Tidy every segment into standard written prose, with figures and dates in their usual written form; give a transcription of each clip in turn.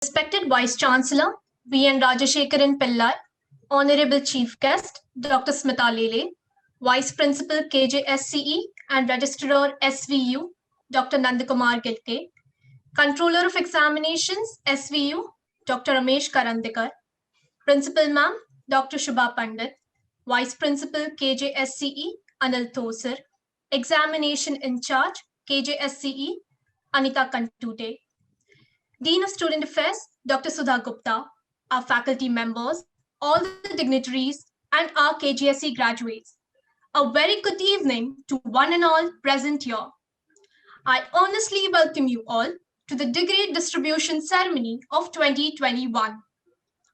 Respected Vice Chancellor V.N. Rajashekaran Pillai, Honorable Chief Guest Dr. Smita Lele, Vice Principal KJSCE and Registrar SVU Dr. Nandakumar Gilke, Controller of Examinations SVU Dr. Ramesh Karandikar, Principal Ma'am Dr. Shubha Pandit, Vice Principal KJSCE Anil Thosar, Examination in Charge KJSCE Anita Kantute, Dean of Student Affairs, Dr. Sudha Gupta, our faculty members, all the dignitaries, and our KGSE graduates. A very good evening to one and all present here. I earnestly welcome you all to the degree distribution ceremony of 2021.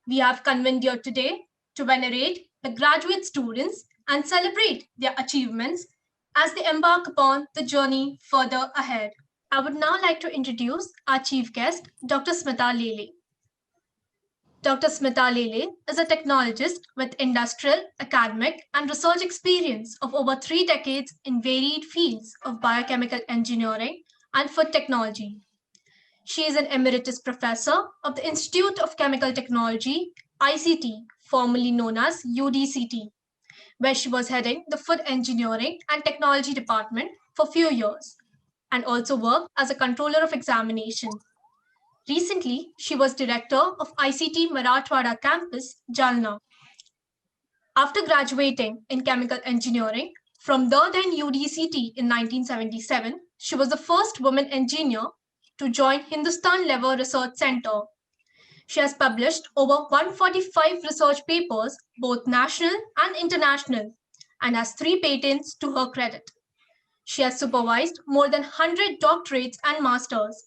We have convened here today to venerate the graduate students and celebrate their achievements as they embark upon the journey further ahead. I would now like to introduce our chief guest, Dr. Smita Lele. Dr. Smita Lele is a technologist with industrial, academic, and research experience of over 3 decades in varied fields of biochemical engineering and food technology. She is an emeritus professor of the Institute of Chemical Technology, ICT, formerly known as UDCT, where she was heading the Food Engineering and Technology Department for a few years, and also worked as a controller of examination. Recently, she was director of ICT Marathwada campus, Jalna. After graduating in chemical engineering from the then UDCT in 1977, she was the first woman engineer to join Hindustan Lever Research Center. She has published over 145 research papers, both national and international, and has 3 patents to her credit. She has supervised more than 100 doctorates and masters.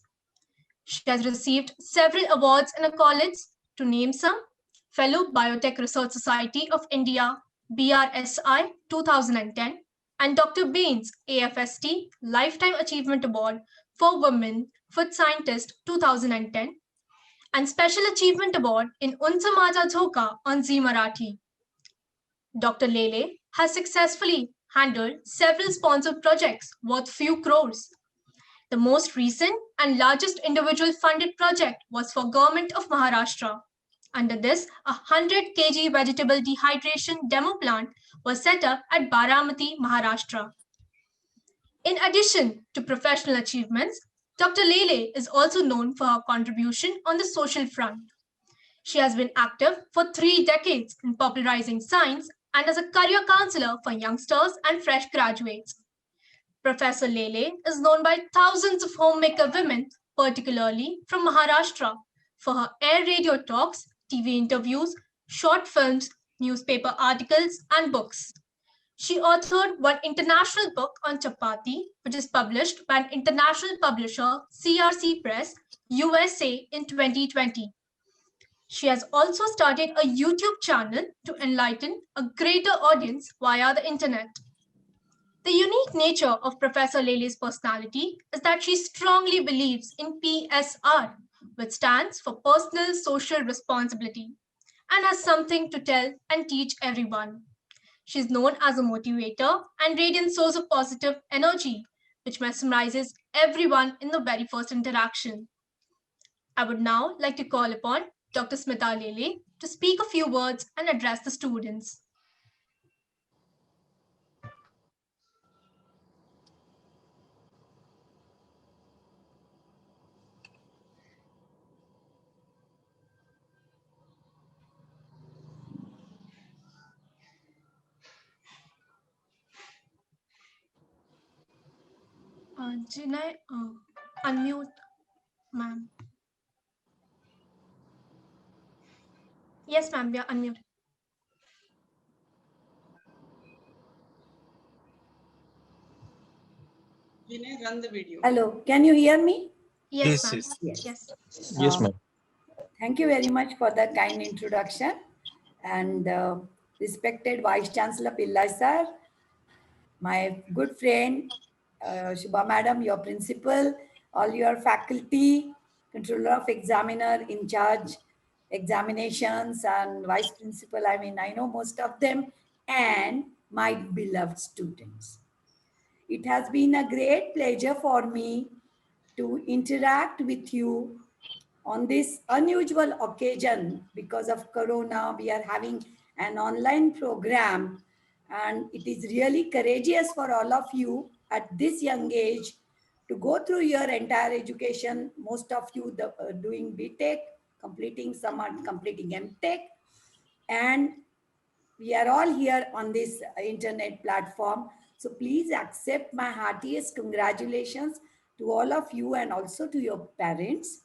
She has received several awards and accolades, to name some: Fellow Biotech Research Society of India, BRSI 2010, and Dr. Baines AFST Lifetime Achievement Award for Women Food Scientist 2010, and Special Achievement Award in Unsa Maja Jhoka on Zee Marathi. Dr. Lele has successfully handled several sponsored projects worth few crores. The most recent and largest individual funded project was for Government of Maharashtra. Under this, a 100 kg vegetable dehydration demo plant was set up at Baramati, Maharashtra. In addition to professional achievements, Dr. Lele is also known for her contribution on the social front. She has been active for 3 decades in popularizing science and as a career counselor for youngsters and fresh graduates. Professor Lele is known by thousands of homemaker women, particularly from Maharashtra, for her air radio talks, TV interviews, short films, newspaper articles, and books. She authored one international book on chapati, which is published by an international publisher, CRC Press, USA, in 2020. She has also started a YouTube channel to enlighten a greater audience via the internet. The unique nature of Professor Lele's personality is that she strongly believes in PSR, which stands for Personal Social Responsibility, and has something to tell and teach everyone. She is known as a motivator and radiant source of positive energy, which mesmerizes everyone in the very first interaction. I would now like to call upon Dr. Smita Lele to speak a few words and address the students. Jinay, unmute, ma'am. Yes, ma'am, we are unmuted. Jinay, run the video. Hello, can you hear me? Yes, ma'am. Yes. Yes, ma'am. Thank you very much for the kind introduction. And respected Vice Chancellor Pillai sir, my good friend Shubha madam, your principal, all your faculty, controller of examiner in charge examinations and vice principal, I mean, I know most of them, and my beloved students. It has been a great pleasure for me to interact with you on this unusual occasion because of Corona, we are having an online program, and it is really courageous for all of you at this young age to go through your entire education. Most of you doing BTech, completing, some are completing MTech, and we are all here on this internet platform. So please accept my heartiest congratulations to all of you and also to your parents.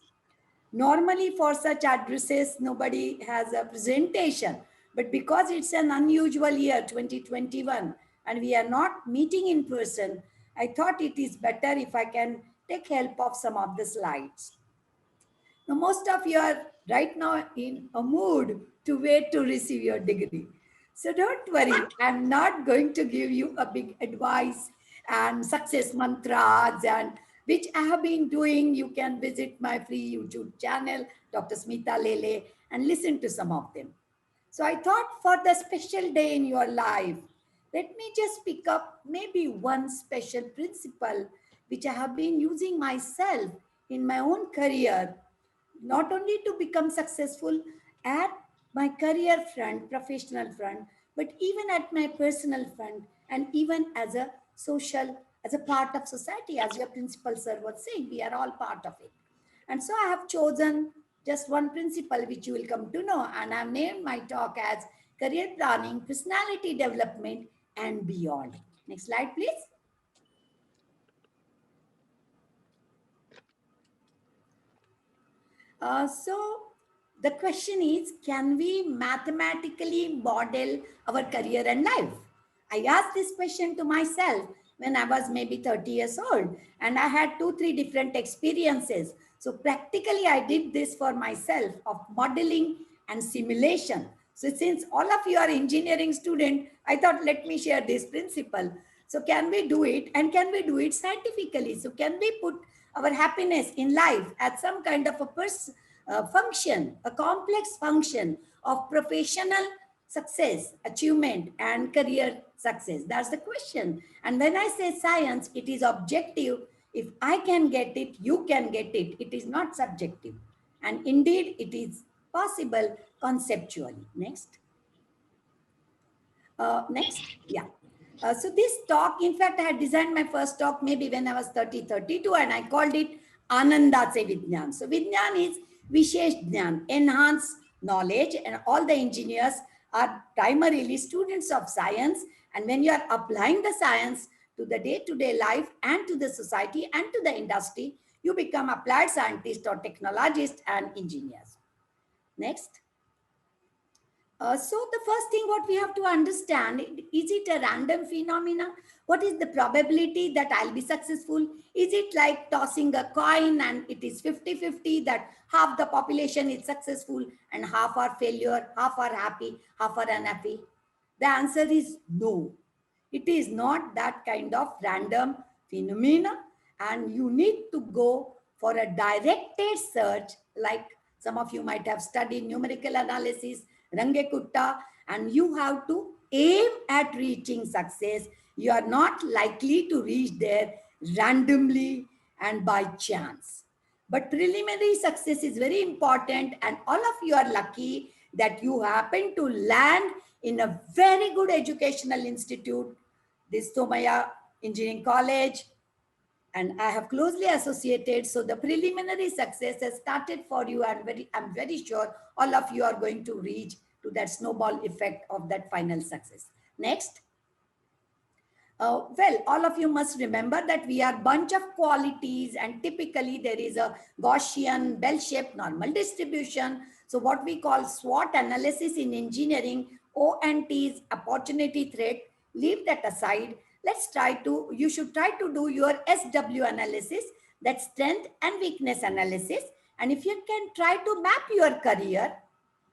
Normally for such addresses, nobody has a presentation, but because it's an unusual year, 2021, and we are not meeting in person, I thought it is better if I can take help of some of the slides. Now, most of you are right now in a mood to wait to receive your degree. So don't worry, I'm not going to give you a big advice and success mantras and which I have been doing. You can visit my free YouTube channel, Dr. Smita Lele, and listen to some of them. So I thought for the special day in your life, let me just pick up maybe one special principle which I have been using myself in my own career, not only to become successful at my career front, professional front, but even at my personal front, and even as a social, as a part of society, as your principal sir was saying, we are all part of it. And so I have chosen just one principle which you will come to know, and I've named my talk as career planning, personality development, and beyond. Next slide, please. So the question is, can we mathematically model our career and life? I asked this question to myself when I was maybe 30 years old, and I had 2-3 different experiences. So practically I did this for myself of modeling and simulation. So since all of you are engineering students, I thought let me share this principle. So can we do it, and can we do it scientifically? So can we put our happiness in life as some kind of a function, a complex function of professional success, achievement, and career success? That's the question. And when I say science, it is objective. If I can get it, you can get it. It is not subjective. And indeed, it is possible conceptually. Next. Next. Yeah. So this talk, in fact, I had designed my first talk maybe when I was 32, and I called it Ananda Se Vijnan. So Vijnan is Vishesh Jnan, enhanced knowledge, and all the engineers are primarily students of science. And when you are applying the science to the day-to-day life and to the society and to the industry, you become applied scientists or technologists and engineers. Next. So the first thing what we have to understand, is it a random phenomena? What is the probability that I'll be successful? Is it like tossing a coin and it is 50-50 that half the population is successful and half are failure, half are happy, half are unhappy? The answer is no. It is not that kind of random phenomena, and you need to go for a directed search, like some of you might have studied numerical analysis, Rangekutta, and you have to aim at reaching success. You are not likely to reach there randomly and by chance. But preliminary success is very important, and all of you are lucky that you happen to land in a very good educational institute, this Somaiya Engineering College, and I have closely associated. So the preliminary success has started for you, and I'm very sure all of you are going to reach to that snowball effect of that final success. Next. Well, all of you must remember that we are bunch of qualities, and typically there is a Gaussian bell-shaped normal distribution. So what we call SWOT analysis in engineering, ONTs, opportunity threat, leave that aside. You should try to do your SW analysis, that strength and weakness analysis. And if you can try to map your career,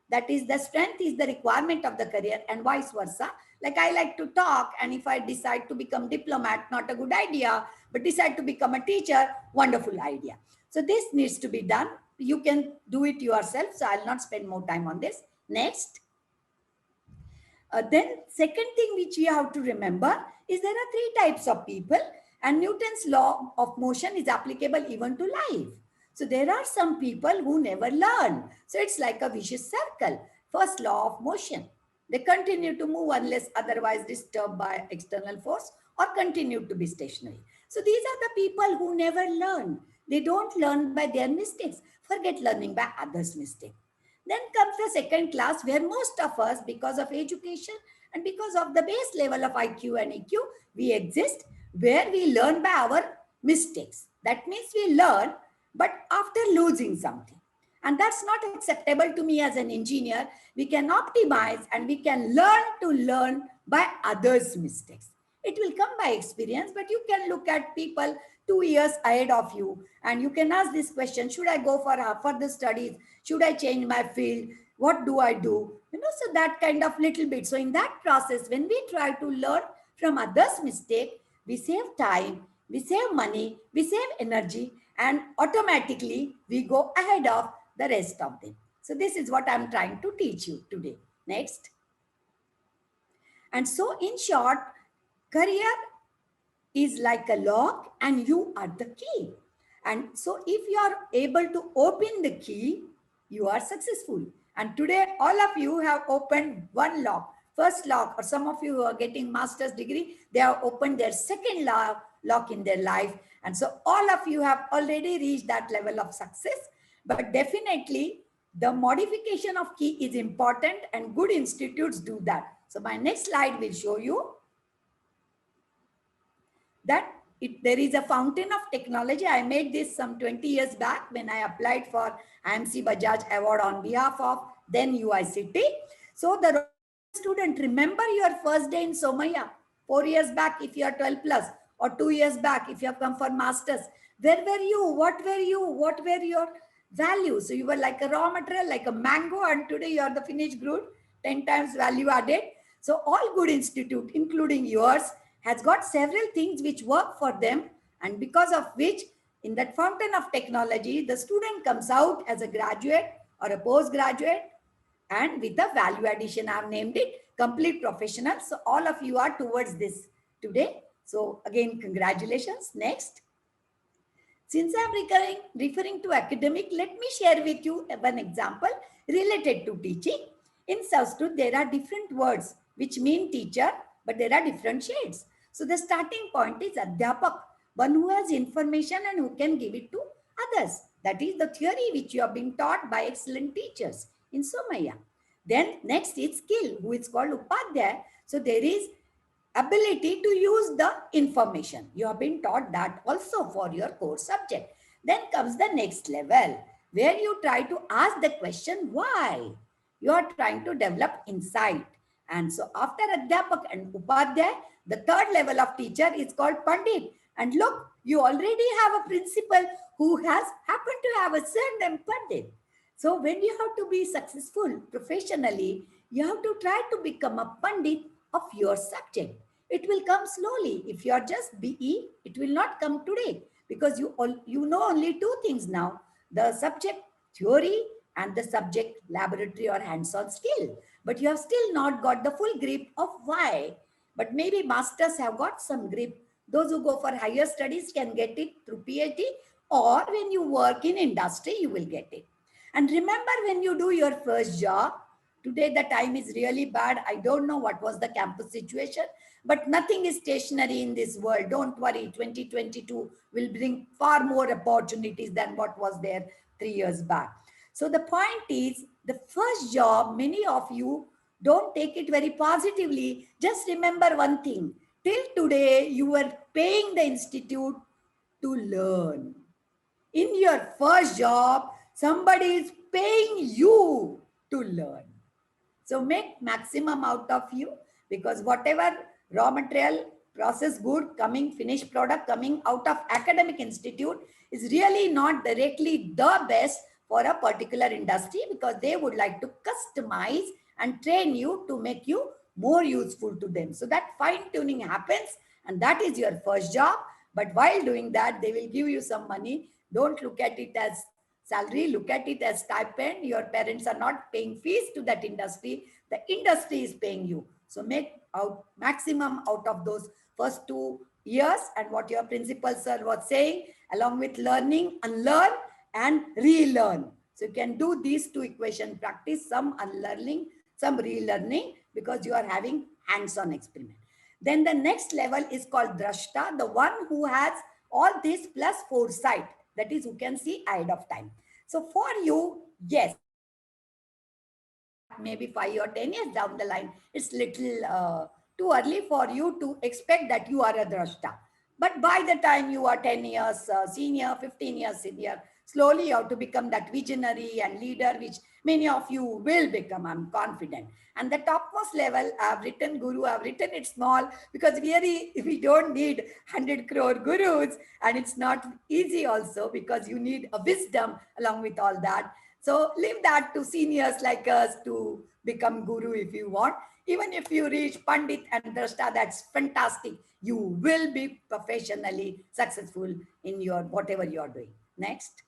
that is, the strength is the requirement of the career and vice versa. Like I like to talk, and if I decide to become diplomat, not a good idea, but decide to become a teacher, wonderful idea. So this needs to be done. You can do it yourself, so I'll not spend more time on this. Next. Then second thing which we have to remember is there are 3 types of people, and Newton's law of motion is applicable even to life. So there are some people who never learn. So it's like a vicious circle. First law of motion. They continue to move unless otherwise disturbed by external force or continue to be stationary. So these are the people who never learn. They don't learn by their mistakes. Forget learning by others' mistakes. Then comes the second class where most of us, because of education and because of the base level of IQ and EQ, we exist where we learn by our mistakes. That means we learn, but after losing something. And that's not acceptable to me as an engineer. We can optimize and we can learn to learn by others' mistakes. It will come by experience, but you can look at people 2 years ahead of you and you can ask this question: should I go for further studies? Should I change my field? What do I do? So that kind of little bit. So in that process, when we try to learn from others' mistake, we save time, we save money, we save energy, and automatically we go ahead of the rest of them. So this is what I'm trying to teach you today. Next. And so in short, career is like a lock and you are the key. And so if you are able to open the key, you are successful. And today, all of you have opened one lock, first lock, or some of you who are getting master's degree, they have opened their second lock in their life. And so all of you have already reached that level of success. But definitely, the modification of key is important and good institutes do that. So my next slide will show you that there is a fountain of technology. I made this some 20 years back when I applied for IMC Bajaj Award on behalf of then UICT. So the student, remember your first day in Somaiya, 4 years back if you are 12 plus, or 2 years back if you have come for masters. Where were you? What were you? What were your values? So you were like a raw material, like a mango, and today you are the finished good, 10 times value added. So all good institute, including yours, has got several things which work for them, and because of which in that fountain of technology, the student comes out as a graduate or a postgraduate and with a value addition. I've named it complete professional. So all of you are towards this today. So again, congratulations. Next. Since I'm referring to academic, let me share with you one example related to teaching. In Sanskrit, there are different words which mean teacher, but there are different shades. So the starting point is Adhyapak, one who has information and who can give it to others. That is the theory which you have been taught by excellent teachers in Somaiya. Then next is skill, who is called Upadhyaya. So there is ability to use the information. You have been taught that also for your core subject. Then comes the next level, where you try to ask the question, why? You are trying to develop insight. And so after Adhyapak and Upadhyaya, the third level of teacher is called Pandit. And look, you already have a principal who has happened to have a surname Pandit. So when you have to be successful professionally, you have to try to become a Pandit of your subject. It will come slowly. If you are just BE, it will not come today because you know only two things now, the subject theory and the subject laboratory or hands-on skill. But you have still not got the full grip of why. But maybe masters have got some grip. Those who go for higher studies can get it through PhD, or when you work in industry, you will get it. And remember, when you do your first job, today the time is really bad. I don't know what was the campus situation, but nothing is stationary in this world. Don't worry, 2022 will bring far more opportunities than what was there 3 years back. So the point is, the first job, many of you don't take it very positively. Just remember one thing. Till today, you were paying the institute to learn. In your first job, somebody is paying you to learn. So make maximum out of you, because whatever raw material, process good coming, finished product coming out of academic institute is really not directly the best for a particular industry, because they would like to customize and train you to make you more useful to them. So that fine tuning happens, and that is your first job. But while doing that, they will give you some money. Don't look at it as salary, look at it as stipend. Your parents are not paying fees to that industry. The industry is paying you. So make out maximum out of those first 2 years. And what your principal sir was saying, along with learning, unlearn and relearn. So you can do these two equation practice, some unlearning, some relearning, because you are having hands-on experiment. Then the next level is called drashta, the one who has all this plus foresight, that is who can see ahead of time. So for you, yes, maybe 5 or 10 years down the line, it's little too early for you to expect that you are a drashta. But by the time you are 10 years senior, 15 years senior, slowly you have to become that visionary and leader, which many of you will become, I'm confident. And the topmost level, I've written guru, I've written it small, because we don't need 100 crore gurus, and it's not easy also, because you need a wisdom along with all that. So leave that to seniors like us to become guru if you want. Even if you reach Pandit and Drashta, that's fantastic. You will be professionally successful in your whatever you're doing. Next.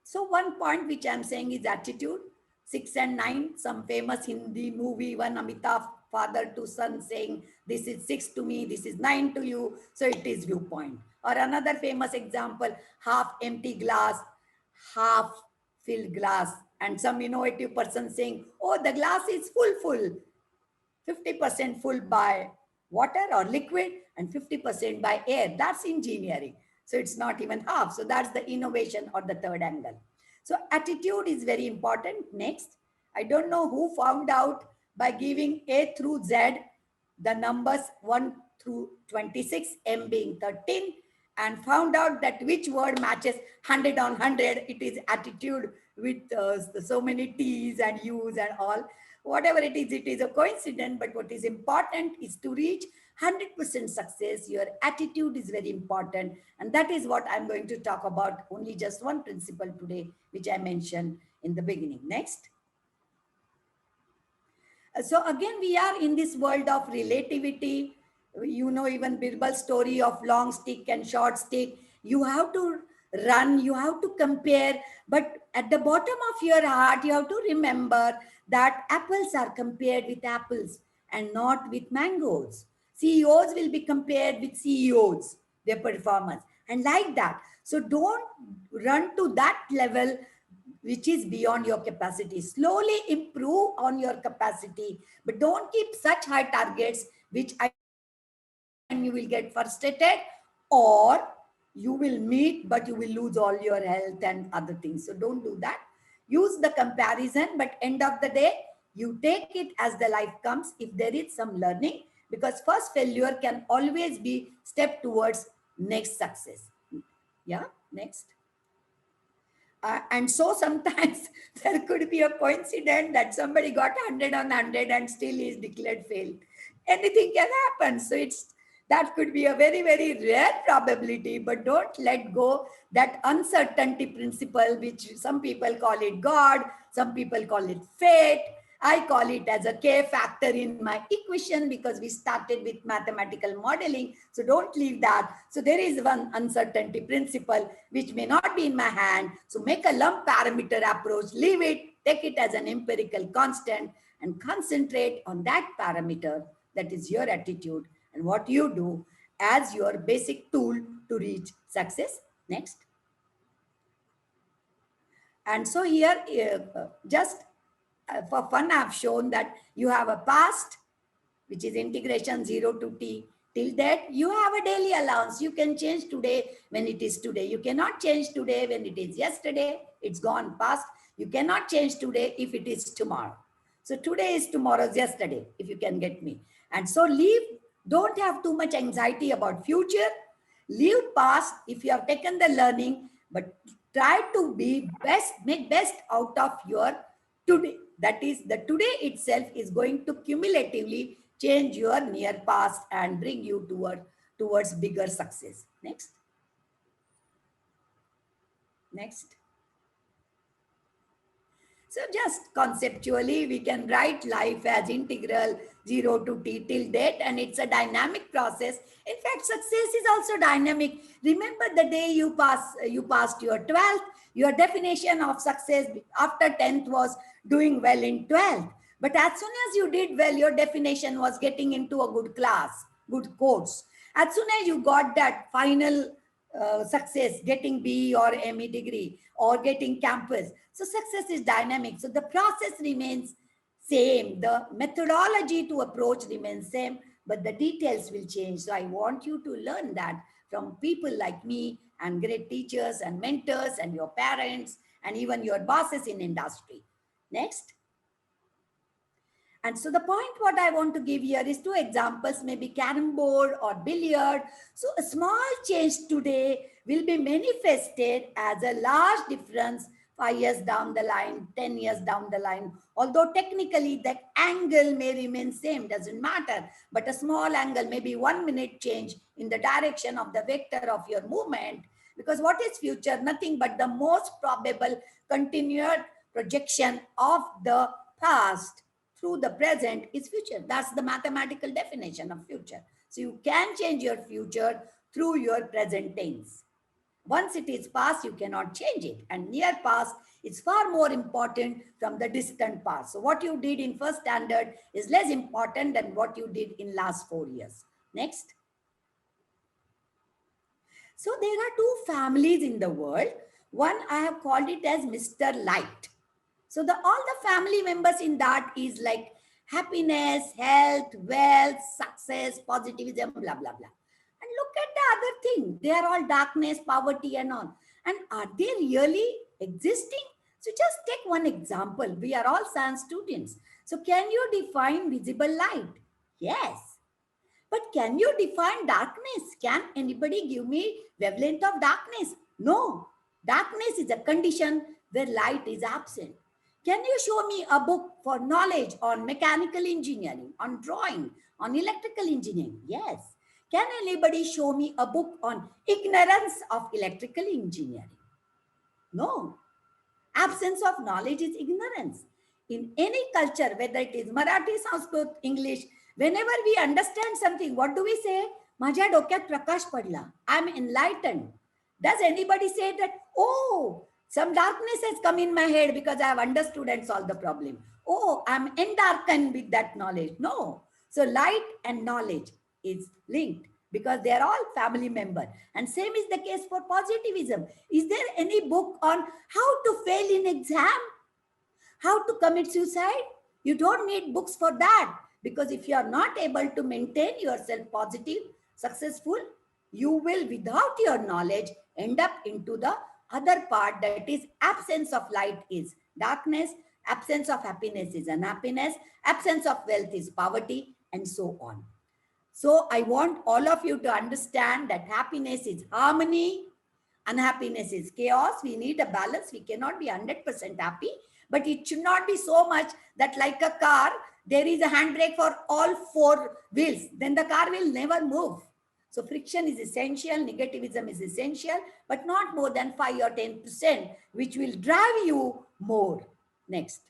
So one point which I'm saying is attitude. 6 and 9, some famous Hindi movie, one Amitabh, father to son saying, this is 6 to me, this is 9 to you. So it is viewpoint. Or another famous example, half empty glass, half filled glass. And some innovative person saying, oh, the glass is full, 50% full by water or liquid and 50% by air. That's engineering. So it's not even half. So that's the innovation or the third angle. So attitude is very important. Next, I don't know who found out by giving A through Z, the numbers 1 through 26, M being 13, and found out that which word matches 100 on 100. It is attitude with so many T's and U's and all. Whatever it is a coincidence, but what is important is to reach 100% success. Your attitude is very important. And that is what I'm going to talk about, only just one principle today, which I mentioned in the beginning. Next. So again, we are in this world of relativity. You know, even Birbal's story of long stick and short stick. You have to run, you have to compare, but at the bottom of your heart, you have to remember that apples are compared with apples and not with mangoes. CEOs will be compared with CEOs, their performance, and like that. So don't run to that level which is beyond your capacity. Slowly improve on your capacity, but don't keep such high targets, which you will get frustrated, or you will meet, but you will lose all your health and other things. So don't do that. Use the comparison, but end of the day, you take it as the life comes. If there is some learning, because first failure can always be step towards next success. Yeah, next. And so sometimes there could be a coincidence that somebody got 100 on 100 and still is declared failed. Anything can happen. So that could be a very, very rare probability, but don't let go that uncertainty principle, which some people call it God, some people call it fate. I call it as a K factor in my equation, because we started with mathematical modeling. So don't leave that. So there is one uncertainty principle, which may not be in my hand. So make a lump parameter approach, leave it, take it as an empirical constant, and concentrate on that parameter, that is your attitude, and what you do as your basic tool to reach success. Next. And so here, just for fun, I've shown that you have a past, which is integration 0 to t. Till that, you have a daily allowance. You can change today when it is today. You cannot change today when it is yesterday. It's gone past. You cannot change today if it is tomorrow. So today is tomorrow's yesterday, if you can get me. And so don't have too much anxiety about future. Leave past if you have taken the learning, but try to be best, make best out of your today. That is, the today itself is going to cumulatively change your near past and bring you towards bigger success. Next. Next. So just conceptually, we can write life as integral 0 to t till date, and it's a dynamic process. In fact, success is also dynamic. Remember the day you passed your 12th, your definition of success after 10th was doing well in 12th. But as soon as you did well, your definition was getting into a good class, good course. As soon as you got that final success, getting B or ME degree or getting campus. So success is dynamic. So the process remains same. The methodology to approach remains same, but the details will change. So I want you to learn that from people like me and great teachers and mentors and your parents and even your bosses in industry. Next. And so the point what I want to give here is two examples, maybe carom board or billiard. So a small change today will be manifested as a large difference 5 years down the line, 10 years down the line. Although technically the angle may remain same, doesn't matter. But a small angle, maybe 1 minute change in the direction of the vector of your movement. Because what is future? Nothing but the most probable continued projection of the past through the present is future. That's the mathematical definition of future. So you can change your future through your present tense. Once it is past, you cannot change it. And near past is far more important from the distant past. So what you did in first standard is less important than what you did in last 4 years. Next. So there are two families in the world. One I have called it as Mr. Light. So all the family members in that is like happiness, health, wealth, success, positivism, blah, blah, blah. And look at the other thing. They are all darkness, poverty and all. And are they really existing? So just take one example. We are all science students. So can you define visible light? Yes. But can you define darkness? Can anybody give me wavelength of darkness? No. Darkness is a condition where light is absent. Can you show me a book for knowledge on mechanical engineering, on drawing, on electrical engineering? Yes. Can anybody show me a book on ignorance of electrical engineering? No. Absence of knowledge is ignorance. In any culture, whether it is Marathi, Sanskrit, English, whenever we understand something, what do we say? Majha dokyat prakash padla. I'm enlightened. Does anybody say that, oh, some darkness has come in my head because I have understood and solved the problem? Oh, I'm endarkened with that knowledge. No. So light and knowledge is linked because they are all family members. And same is the case for positivism. Is there any book on how to fail in exam? How to commit suicide? You don't need books for that, because if you are not able to maintain yourself positive, successful, you will, without your knowledge, end up into the other part, that is absence of light is darkness, absence of happiness is unhappiness, absence of wealth is poverty, and so on. So I want all of you to understand that happiness is harmony, unhappiness is chaos. We need a balance. We cannot be 100% happy, but it should not be so much that like a car, there is a handbrake for all 4 wheels. Then the car will never move. So friction is essential, negativism is essential, but not more than 5 or 10%, which will drive you more. Next.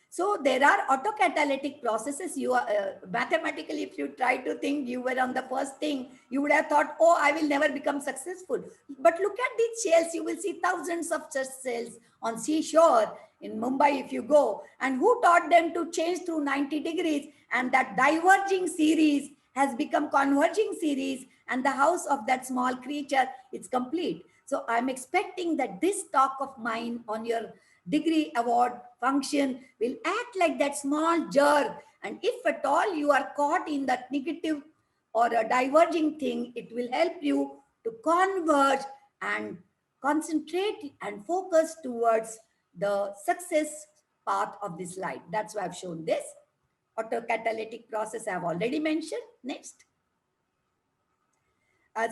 So there are autocatalytic processes. You are mathematically, if you try to think you were on the first thing, you would have thought, oh, I will never become successful. But look at these shells. You will see thousands of such cells on seashore in Mumbai if you go. And who taught them to change through 90 degrees? And that diverging series has become converging series, and the house of that small creature is complete. So I'm expecting that this talk of mine on your degree award function will act like that small jerk. And if at all you are caught in that negative or a diverging thing, it will help you to converge and concentrate and focus towards the success path of this light. That's why I've shown this. Autocatalytic process I have already mentioned. Next.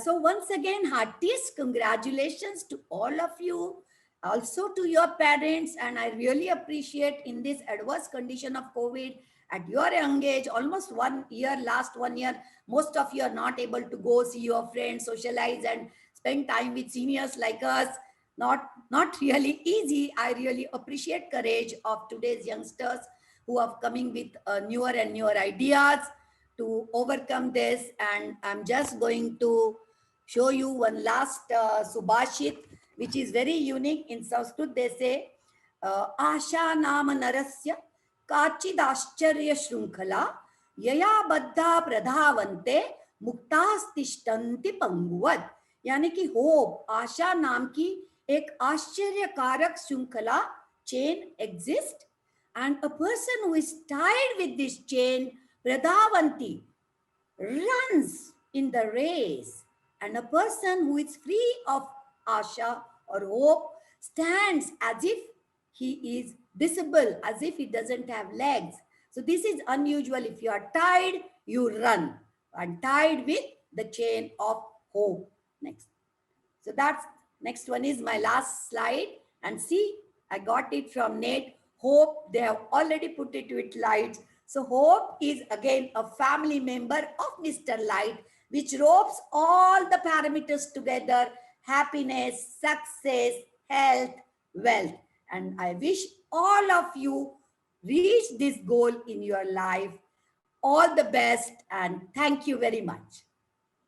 So once again, heartiest congratulations to all of you, also to your parents. And I really appreciate in this adverse condition of COVID at your young age, almost 1 year, last 1 year, most of you are not able to go see your friends, socialize and spend time with seniors like us. Not really easy. I really appreciate courage of today's youngsters who are coming with newer and newer ideas to overcome this. And I'm just going to show you one last Subhashit, which is very unique. In Sanskrit, they say, Asha nama narasya kachid ascharya shrunkhala yaya baddha pradhavante मुक्तास्तिष्ठन्ति पंगुवत, यानी कि hope, आशा नाम की एक आश्चर्यकारक श्रृंखला, chain exist, and a person who is tied with this chain, Pradavanti, runs in the race, and a person who is free of asha or hope stands as if he is visible, as if he doesn't have legs. So this is unusual. If you are tied, you run, and tied with the chain of hope. Next. So that's next one is my last slide. And see, I got it from Nate. Hope, they have already put it with lights. So hope is again a family member of Mr. Light, which ropes all the parameters together: happiness, success, health, wealth. And I wish all of you reach this goal in your life. All the best, and thank you very much.